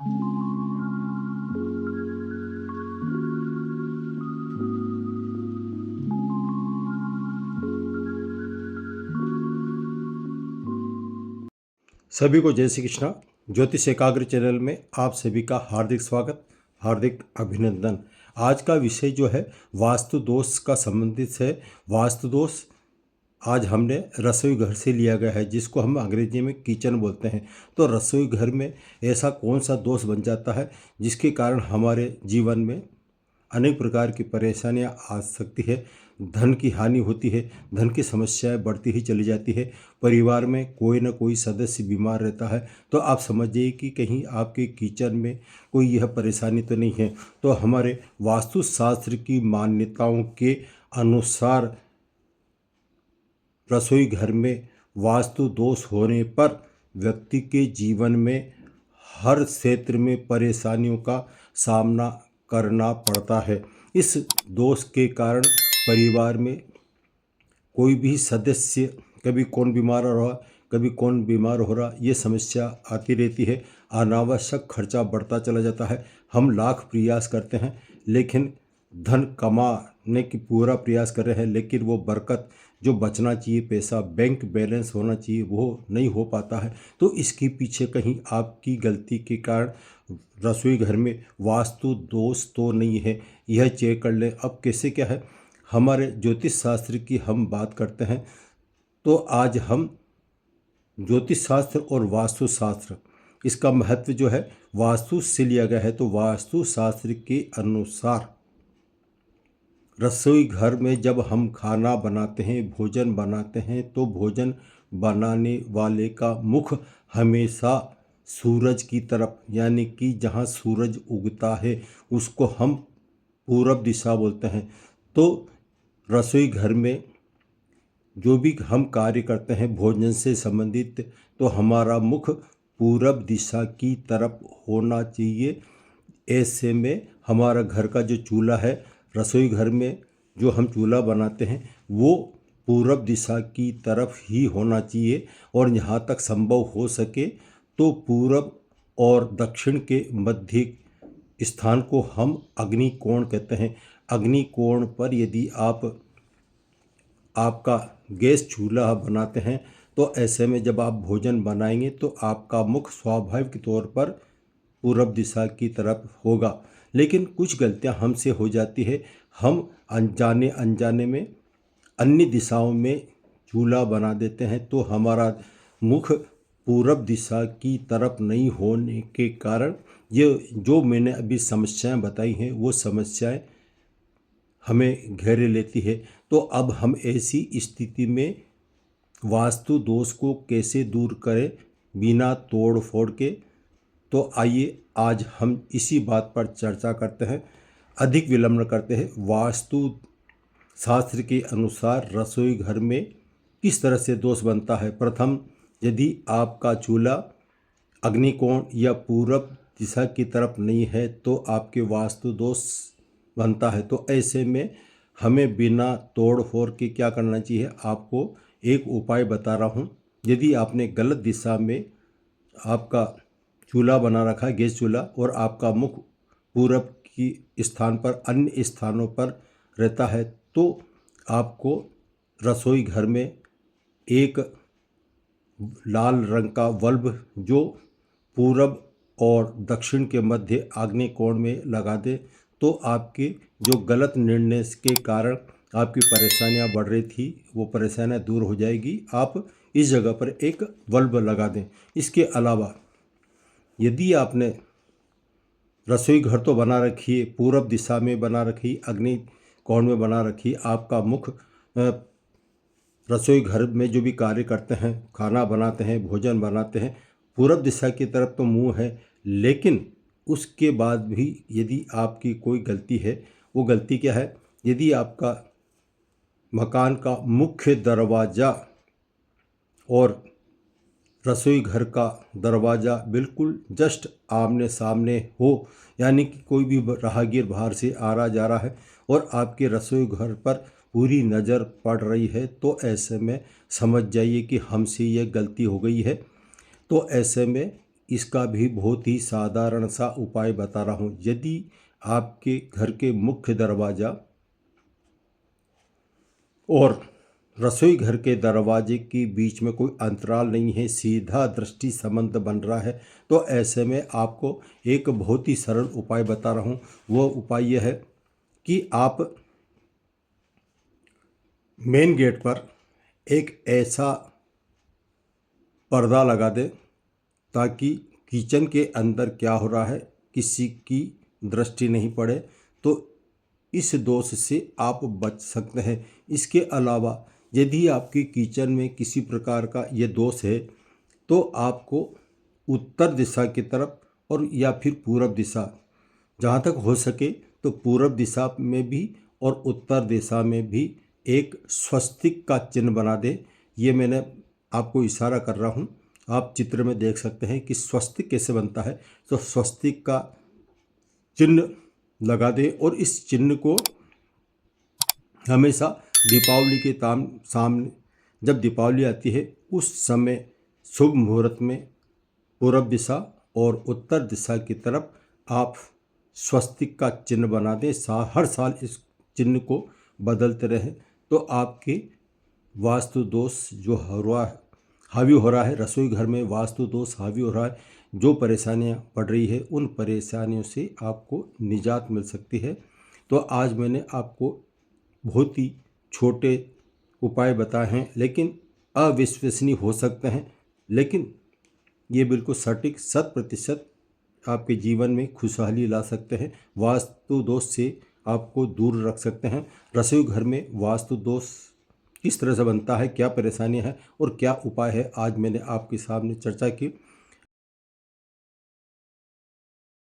सभी को जय श्री कृष्णा। ज्योतिष एकाग्र चैनल में आप सभी का हार्दिक स्वागत, हार्दिक अभिनंदन। आज का विषय जो है वास्तु दोष का संबंधित है। वास्तु दोष आज हमने रसोई घर से लिया गया है, जिसको हम अंग्रेजी में किचन बोलते हैं। तो रसोई घर में ऐसा कौन सा दोष बन जाता है जिसके कारण हमारे जीवन में अनेक प्रकार की परेशानियां आ सकती है। धन की हानि होती है, धन की समस्याएं बढ़ती ही चली जाती है। परिवार में कोई ना कोई सदस्य बीमार रहता है, तो आप समझिए कि कहीं आपके किचन में कोई यह परेशानी तो नहीं है। तो हमारे वास्तुशास्त्र की मान्यताओं के अनुसार रसोई घर में वास्तु दोष होने पर व्यक्ति के जीवन में हर क्षेत्र में परेशानियों का सामना करना पड़ता है। इस दोष के कारण परिवार में कोई भी सदस्य, कभी कौन बीमार हो रहा, कभी कौन बीमार हो रहा, ये समस्या आती रहती है। अनावश्यक खर्चा बढ़ता चला जाता है। हम लाख प्रयास करते हैं, लेकिन धन कमाने की पूरा प्रयास कर रहे हैं, लेकिन वो बरकत जो बचना चाहिए, पैसा बैंक बैलेंस होना चाहिए, वो नहीं हो पाता है। तो इसके पीछे कहीं आपकी गलती के कारण रसोई घर में वास्तु दोष तो नहीं है, यह चेक कर लें। अब कैसे क्या है, हमारे ज्योतिष शास्त्र की हम बात करते हैं। तो आज हम ज्योतिष शास्त्र और वास्तु शास्त्र, इसका महत्व जो है वास्तु से लिया गया है। तो वास्तु शास्त्र के अनुसार रसोई घर में जब हम खाना बनाते हैं, भोजन बनाते हैं, तो भोजन बनाने वाले का मुख हमेशा सूरज की तरफ, यानी कि जहाँ सूरज उगता है उसको हम पूरब दिशा बोलते हैं। तो रसोई घर में जो भी हम कार्य करते हैं भोजन से संबंधित, तो हमारा मुख पूरब दिशा की तरफ होना चाहिए। ऐसे में हमारा घर का जो चूल्हा है, रसोई घर में जो हम चूल्हा बनाते हैं, वो पूरब दिशा की तरफ ही होना चाहिए। और यहाँ तक संभव हो सके तो पूरब और दक्षिण के मध्य स्थान को हम अग्निकोण कहते हैं। अग्निकोण पर यदि आपका गैस चूल्हा बनाते हैं, तो ऐसे में जब आप भोजन बनाएंगे तो आपका मुख स्वाभाविक तौर पर पूरब दिशा की तरफ होगा। लेकिन कुछ गलतियां हमसे हो जाती है, हम अनजाने में अन्य दिशाओं में चूल्हा बना देते हैं। तो हमारा मुख पूरब दिशा की तरफ नहीं होने के कारण ये जो मैंने अभी समस्याएं बताई हैं, वो समस्याएं हमें घेरे लेती है। तो अब हम ऐसी स्थिति में वास्तु दोष को कैसे दूर करें बिना तोड़ फोड़ के, तो आइए आज हम इसी बात पर चर्चा करते हैं। अधिक विलंब न करते हैं। वास्तु शास्त्र के अनुसार रसोई घर में किस तरह से दोष बनता है। प्रथम, यदि आपका चूल्हा अग्निकोण या पूरब दिशा की तरफ नहीं है तो आपके वास्तु दोष बनता है। तो ऐसे में हमें बिना तोड़ फोड़ के क्या करना चाहिए, आपको एक उपाय बता रहा हूँ। यदि आपने गलत दिशा में आपका चूल्हा बना रखा है, गैस चूल्हा, और आपका मुख पूरब की स्थान पर अन्य स्थानों पर रहता है, तो आपको रसोई घर में एक लाल रंग का बल्ब जो पूरब और दक्षिण के मध्य आग्नेय कोण में लगा दे, तो आपके जो गलत निर्णय के कारण आपकी परेशानियां बढ़ रही थी, वो परेशानियां दूर हो जाएगी। आप इस जगह पर एक बल्ब लगा दें। इसके अलावा यदि आपने रसोई घर तो बना रखी है, पूरब दिशा में बना रखी, अग्नि कोण में बना रखी, आपका मुख रसोई घर में जो भी कार्य करते हैं, खाना बनाते हैं, भोजन बनाते हैं, पूरब दिशा की तरफ तो मुंह है, लेकिन उसके बाद भी यदि आपकी कोई गलती है, वो गलती क्या है, यदि आपका मकान का मुख्य दरवाज़ा और रसोई घर का दरवाज़ा बिल्कुल जस्ट आमने सामने हो, यानी कि कोई भी राहगीर बाहर से आ रहा जा रहा है और आपके रसोई घर पर पूरी नज़र पड़ रही है, तो ऐसे में समझ जाइए कि हमसे यह गलती हो गई है। तो ऐसे में इसका भी बहुत ही साधारण सा उपाय बता रहा हूँ। यदि आपके घर के मुख्य दरवाज़ा और रसोई घर के दरवाजे के बीच में कोई अंतराल नहीं है, सीधा दृष्टि संबंध बन रहा है, तो ऐसे में आपको एक बहुत ही सरल उपाय बता रहा हूँ। वो उपाय यह है कि आप मेन गेट पर एक ऐसा पर्दा लगा दें ताकि किचन के अंदर क्या हो रहा है किसी की दृष्टि नहीं पड़े, तो इस दोष से आप बच सकते हैं। इसके अलावा यदि आपकी किचन में किसी प्रकार का ये दोष है तो आपको उत्तर दिशा की तरफ और या फिर पूरब दिशा, जहाँ तक हो सके तो पूरब दिशा में भी और उत्तर दिशा में भी एक स्वस्तिक का चिन्ह बना दे। ये मैंने आपको इशारा कर रहा हूँ, आप चित्र में देख सकते हैं कि स्वस्तिक कैसे बनता है। तो स्वस्तिक का चिन्ह लगा दे और इस चिन्ह को हमेशा दीपावली के सामने, जब दीपावली आती है उस समय शुभ मुहूर्त में पूरब दिशा और उत्तर दिशा की तरफ आप स्वस्तिक का चिन्ह बना दें। हर साल इस चिन्ह को बदलते रहें तो आपके वास्तु दोष जो हावी हो रहा है, रसोई घर में वास्तु दोष हावी हो रहा है, जो परेशानियां पड़ रही है उन परेशानियों से आपको निजात मिल सकती है। तो आज मैंने आपको बहुत ही छोटे उपाय बताए हैं, लेकिन अविश्वसनीय हो सकते हैं, लेकिन ये बिल्कुल सटीक 100% आपके जीवन में खुशहाली ला सकते हैं, वास्तु दोष से आपको दूर रख सकते हैं। रसोई घर में वास्तु दोष किस तरह से बनता है, क्या परेशानी है और क्या उपाय है, आज मैंने आपके सामने चर्चा की।